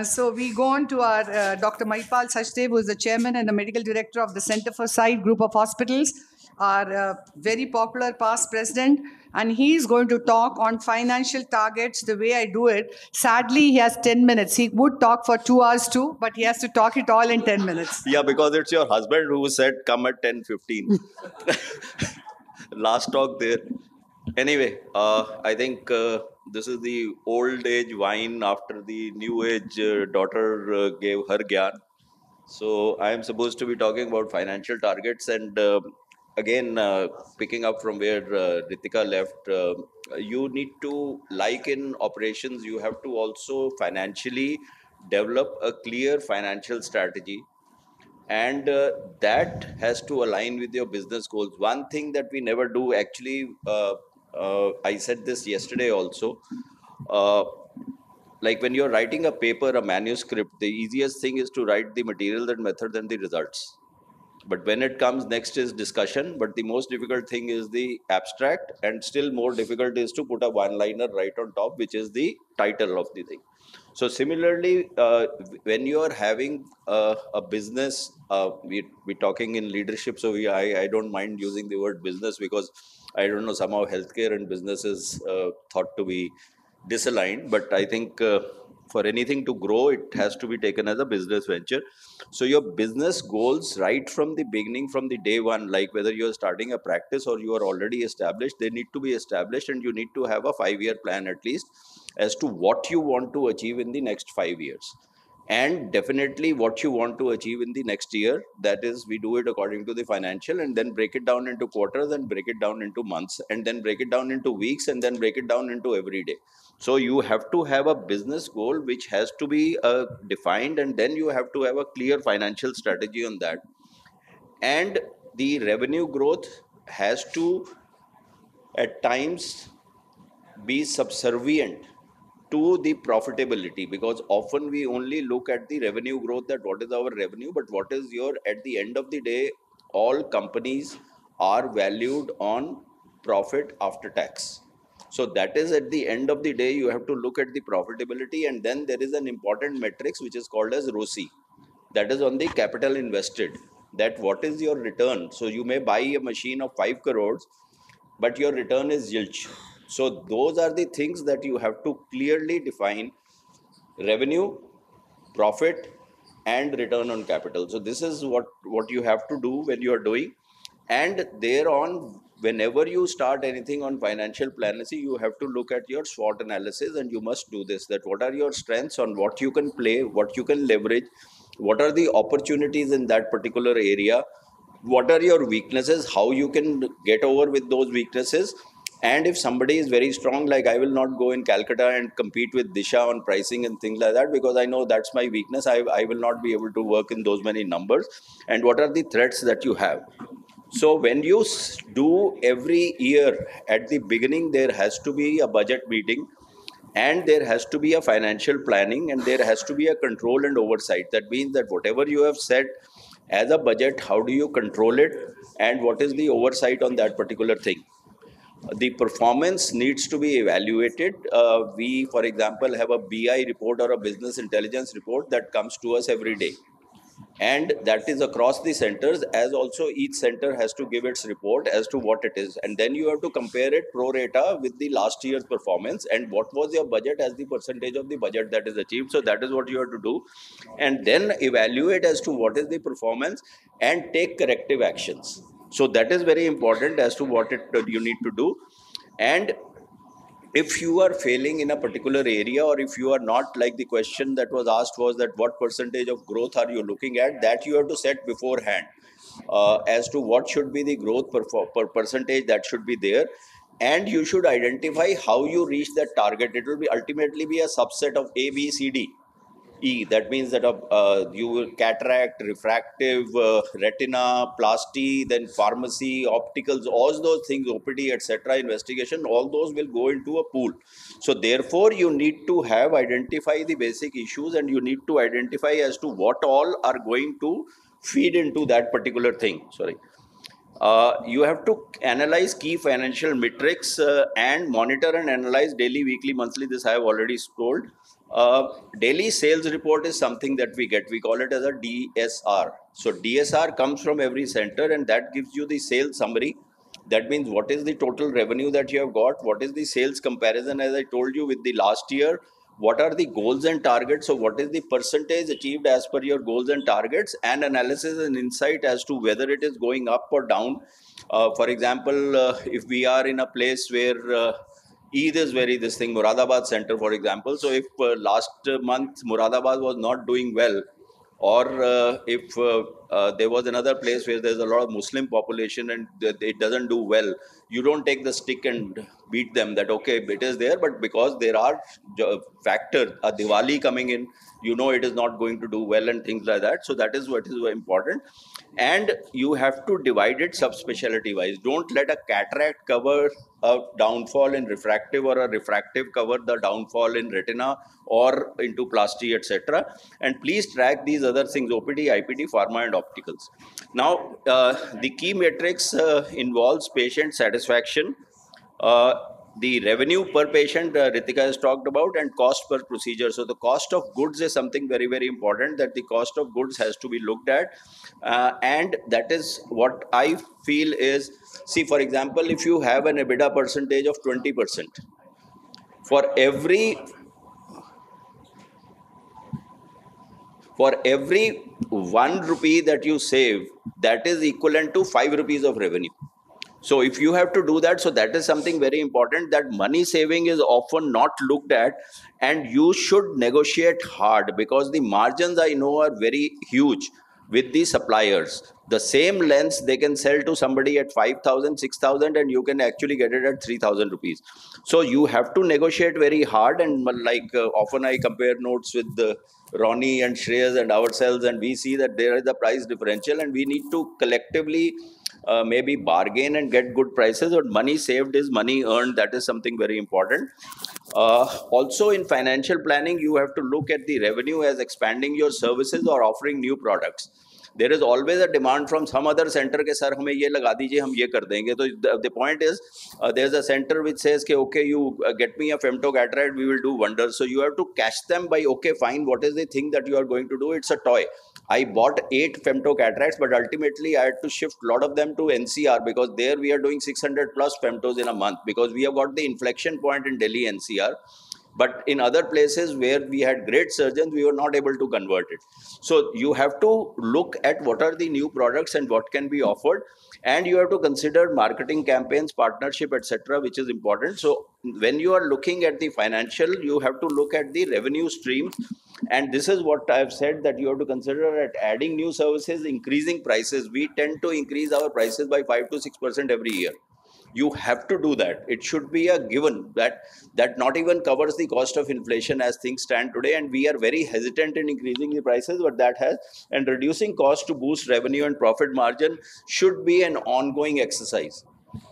So we go on to our Dr. Mahipal Sachdev, who is the chairman and the medical director of the Center for Sight Group of Hospitals, our very popular past president, and he is going to talk on financial targets the way I do it. Sadly, he has 10 minutes. He would talk for 2 hours too, but he has to talk it all in 10 minutes. Yeah, because it's your husband who said come at 10:15. Last talk there. Anyway, I think this is the old age wine after the new age daughter gave her gyan. So I am supposed to be talking about financial targets, and again, picking up from where Ritika left, you need to, like in operations, you have to also financially develop a clear financial strategy, and that has to align with your business goals. One thing that we never do, actually, I said this yesterday also, uh, like when you're writing a paper, a manuscript, the easiest thing is to write the material and method and the results. But when it comes next is discussion, but the most difficult thing is the abstract, and still more difficult is to put a one-liner right on top, which is the title of the thing. So similarly, when you are having a business, we're talking in leadership, so I don't mind using the word business, because I don't know, somehow healthcare and business is thought to be disaligned, but I think for anything to grow, it has to be taken as a business venture. So your business goals right from the beginning, from the day one, like whether you're starting a practice or you are already established, they need to be established, and you need to have a 5-year plan at least as to what you want to achieve in the next 5 years. And definitely what you want to achieve in the next year, that is, we do it according to the financial, and then break it down into quarters, and break it down into months, and then break it down into weeks, and then break it down into every day. So you have to have a business goal which has to be defined, and then you have to have a clear financial strategy on that. And the revenue growth has to at times be subservient to the profitability, because often we only look at the revenue growth, that what is our revenue, but what is your, at the end of the day, all companies are valued on profit after tax. So that is, at the end of the day, you have to look at the profitability, and then there is an important metrics which is called as ROCE, that is on the capital invested, that what is your return. So you may buy a machine of 5 crores, but your return is zilch. So those are the things that you have to clearly define: revenue, profit, and return on capital. So this is what you have to do when you are doing. And thereon, whenever you start anything on financial planning, you have to look at your SWOT analysis, and you must do this, that what are your strengths, on what you can play, what you can leverage, what are the opportunities in that particular area, what are your weaknesses, how you can get over with those weaknesses. And if somebody is very strong, like I will not go in Calcutta and compete with Disha on pricing and things like that, because I know that's my weakness. I will not be able to work in those many numbers. And what are the threats that you have? So when you do every year, at the beginning, there has to be a budget meeting, and there has to be a financial planning, and there has to be a control and oversight. That means that whatever you have set as a budget, how do you control it, and what is the oversight on that particular thing? The performance needs to be evaluated. We, for example, have a BI report or a business intelligence report that comes to us every day, and that is across the centers, as also each center has to give its report as to what it is, and then you have to compare it pro rata with the last year's performance, and what was your budget as the percentage of the budget that is achieved. So that is what you have to do, and then evaluate as to what is the performance and take corrective actions. So that is very important as to what you need to do. And if you are failing in a particular area, or if you are not, like the question that was asked was that what percentage of growth are you looking at, that you have to set beforehand as to what should be the growth per percentage that should be there. And you should identify how you reach that target. It will be ultimately be a subset of A, B, C, D, E. That means that you will cataract, refractive, retina, plasty, then pharmacy, opticals, all those things, OPD, etc., investigation, all those will go into a pool. So therefore, you need to have identify the basic issues, and you need to identify as to what all are going to feed into that particular thing. Sorry. You have to analyze key financial metrics and monitor and analyze daily, weekly, monthly. This I have already told. Daily sales report is something that we get. We call it as a DSR. So DSR comes from every center, and that gives you the sales summary. That means what is the total revenue that you have got, what is the sales comparison, as I told you, with the last year, what are the goals and targets, so what is the percentage achieved as per your goals and targets, and analysis and insight as to whether it is going up or down. For example, if we are in a place where Eid is very this thing, Muradabad center, for example. So if last month Muradabad was not doing well, or if there was another place where there's a lot of Muslim population and it doesn't do well, you don't take the stick and beat them that okay, it is there, but because there are factors, a Diwali coming in, you know it is not going to do well and things like that. So that is what is important. And you have to divide it subspecialty wise. Don't let a cataract cover a downfall in refractive, or a refractive cover the downfall in retina or into plasty, etc. And please track these other things: OPD, IPD, pharma, and opticals. Now, the key metrics involves patient satisfaction, uh, the revenue per patient, Ritika has talked about, and cost per procedure. So the cost of goods is something very, very important, that the cost of goods has to be looked at. And that is what I feel is, see, for example, if you have an EBITDA percentage of 20%, for every for every 1 rupee that you save, that is equivalent to 5 rupees of revenue. So if you have to do that, so that is something very important, that money saving is often not looked at, and you should negotiate hard, because the margins I know are very huge with the suppliers. The same lens they can sell to somebody at 5,000, 6,000, and you can actually get it at 3,000 rupees. So you have to negotiate very hard. And like often I compare notes with Ronnie and Shreyas and ourselves, and we see that there is a price differential, and we need to collectively maybe bargain and get good prices. But money saved is money earned. That is something very important. Also, in financial planning, you have to look at the revenue as expanding your services or offering new products. There is always a demand from some other center के sir हमें ये लगा दीजिए, हम ये कर देंगे. तो the point is, there's a center which says कि okay, you get me a femto cataract, we will do wonders. So you have to catch them by okay, fine, what is the thing that you are going to do? It's a toy. I bought 8 femto cataracts, but ultimately I had to shift a lot of them to NCR, because there we are doing 600 plus femtos in a month, because we have got the inflection point in Delhi NCR. But in other places where we had great surgeons, we were not able to convert it. So you have to look at what are the new products and what can be offered, and you have to consider marketing campaigns, partnership, etc., which is important. So when you are looking at the financial, you have to look at the revenue streams, and this is what I've said, that you have to consider at adding new services, increasing prices. We tend to increase our prices by 5 to 6% every year. You have to do that. It should be a given. That not even covers the cost of inflation as things stand today, and we are very hesitant in increasing the prices. But that has, and reducing cost to boost revenue and profit margin should be an ongoing exercise.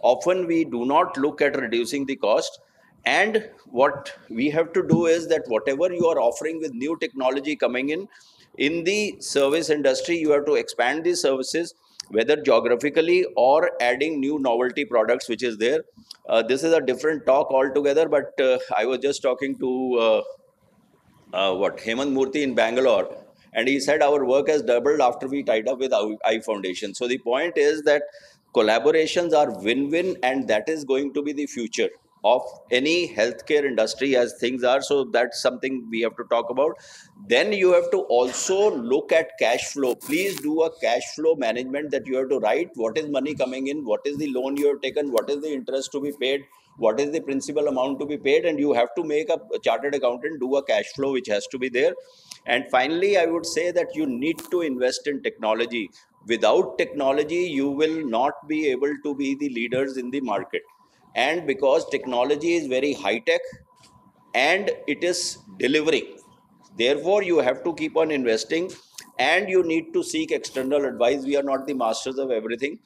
Often we do not look at reducing the cost, and what we have to do is that whatever you are offering with new technology coming in the service industry, you have to expand these services, whether geographically or adding new novelty products which is there. This is a different talk altogether, but I was just talking to Hemant Murthy in Bangalore, and he said our work has doubled after we tied up with I Foundation. So the point is that collaborations are win-win, and that is going to be the future of any healthcare industry as things are. So that's something we have to talk about. Then you have to also look at cash flow. Please do a cash flow management, that you have to write what is money coming in, what is the loan you have taken, what is the interest to be paid, what is the principal amount to be paid, and you have to make a chartered accountant do a cash flow which has to be there. And finally, I would say that you need to invest in technology. Without technology, you will not be able to be the leaders in the market. And because technology is very high tech and it is delivering, therefore you have to keep on investing, and you need to seek external advice. We are not the masters of everything.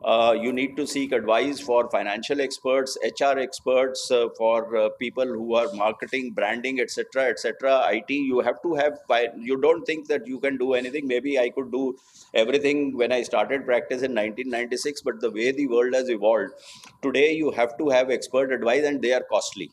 You need to seek advice for financial experts, HR experts, for people who are marketing, branding, etc., etc. IT. You have to have. You don't think that you can do anything. Maybe I could do everything when I started practice in 1996, but the way the world has evolved today, you have to have expert advice, and they are costly.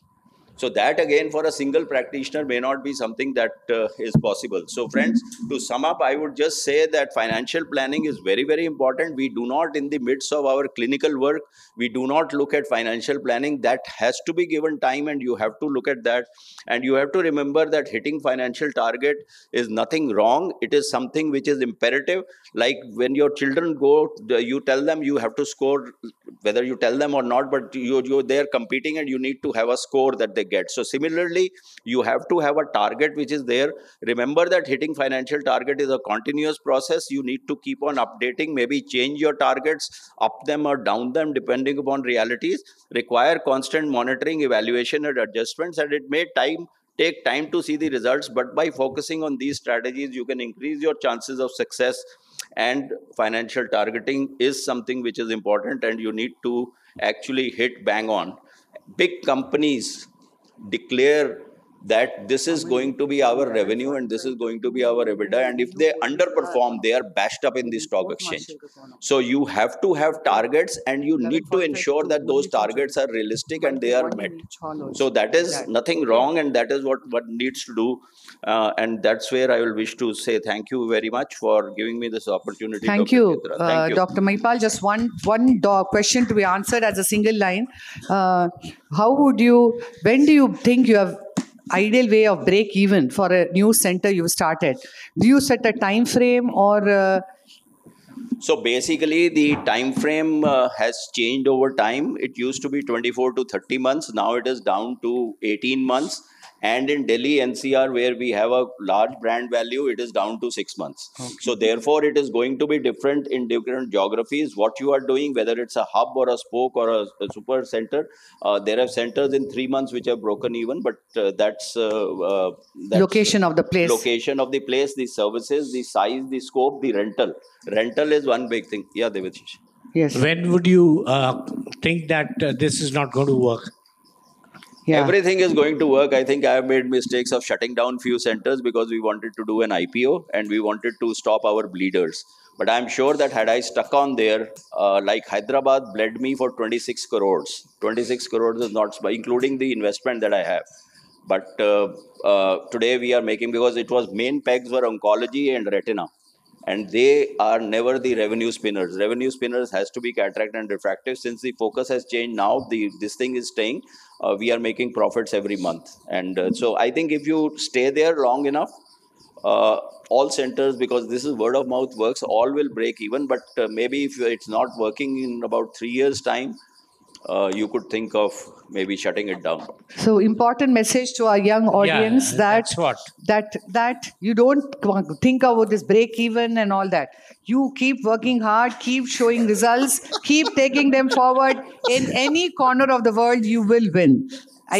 So that again for a single practitioner may not be something that is possible. So friends, to sum up, I would just say that financial planning is very, very important. We do not, in the midst of our clinical work, we do not look at financial planning. That has to be given time, and you have to look at that. And you have to remember that hitting financial target is nothing wrong. It is something which is imperative. Like when your children go, you tell them you have to score, whether you tell them or not, but you're there competing and you need to have a score that they get. So similarly, you have to have a target which is there. Remember that hitting financial target is a continuous process. You need to keep on updating, maybe change your targets, up them or down them depending upon realities, require constant monitoring, evaluation and adjustments, and it may take time to see the results, but by focusing on these strategies you can increase your chances of success. And financial targeting is something which is important, and you need to actually hit bang on. Big companies declare that this is going to be our revenue and this is going to be our EBITDA, and if they underperform, they are bashed up in the stock exchange. So you have to have targets, and you need to ensure that those targets are realistic and they are met. So that is nothing wrong, and that is what needs to do. And that's where I will wish to say thank you very much for giving me this opportunity. Thank Dr. you, Chitra. Thank you. Dr. Mahipal. Just one question to be answered as a single line. When do you think you have ideal way of break even for a new center you've started? Do you set a time frame or? So basically, the time frame has changed over time. It used to be 24 to 30 months. Now it is down to 18 months. And in Delhi NCR, where we have a large brand value, it is down to 6 months. Okay. So therefore, it is going to be different in different geographies. What you are doing, whether it's a hub or a spoke or a super center, there are centers in 3 months which have broken even, but that's location of the place. Location of the place, the services, the size, the scope, the rental. Rental is one big thing. Yeah, Devashish. Yes. When would you think that this is not going to work? Yeah. Everything is going to work. I think I have made mistakes of shutting down few centers because we wanted to do an IPO and we wanted to stop our bleeders. But I'm sure that had I stuck on there, like Hyderabad bled me for 26 crores. 26 crores is not, including the investment that I have. But today we are making, because it was main pegs were oncology and retina. And they are never the revenue spinners. Revenue spinners has to be cataract and refractive. Since the focus has changed now, this thing is staying. We are making profits every month. And so I think if you stay there long enough, all centers, because this is word of mouth works, all will break even. But maybe if it's not working in about 3 years' time, you could think of maybe shutting it down. So important message to our young audience, that you don't think about this break even and all that. You keep working hard, keep showing results, keep taking them forward. In any corner of the world, you will win.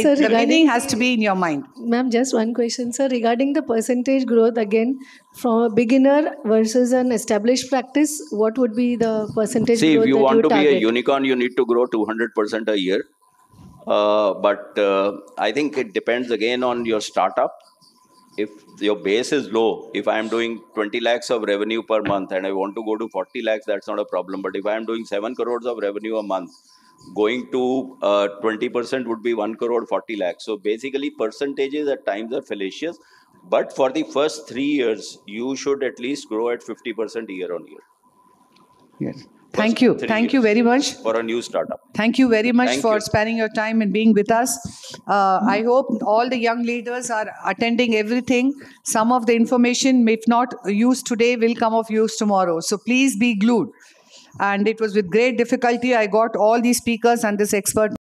Sir, the winning has to be in your mind. Ma'am, just one question, sir. Regarding the percentage growth, again, from a beginner versus an established practice, what would be the percentage growth that you target? See, if you want to be a unicorn, you need to grow 200% a year. But I think it depends again on your startup. If your base is low, if I am doing 20 lakhs of revenue per month and I want to go to 40 lakhs, that's not a problem. But if I am doing 7 crores of revenue a month, going to 20% would be 1 crore 40 lakhs. So basically percentages at times are fallacious. But for the first 3 years, you should at least grow at 50% year on year. Yes. Thank you. Thank you very much. For a new startup. Thank you very much for sparing your time and being with us. I hope all the young leaders are attending everything. Some of the information, if not used today, will come of use tomorrow. So please be glued. And it was with great difficulty I got all these speakers and this expert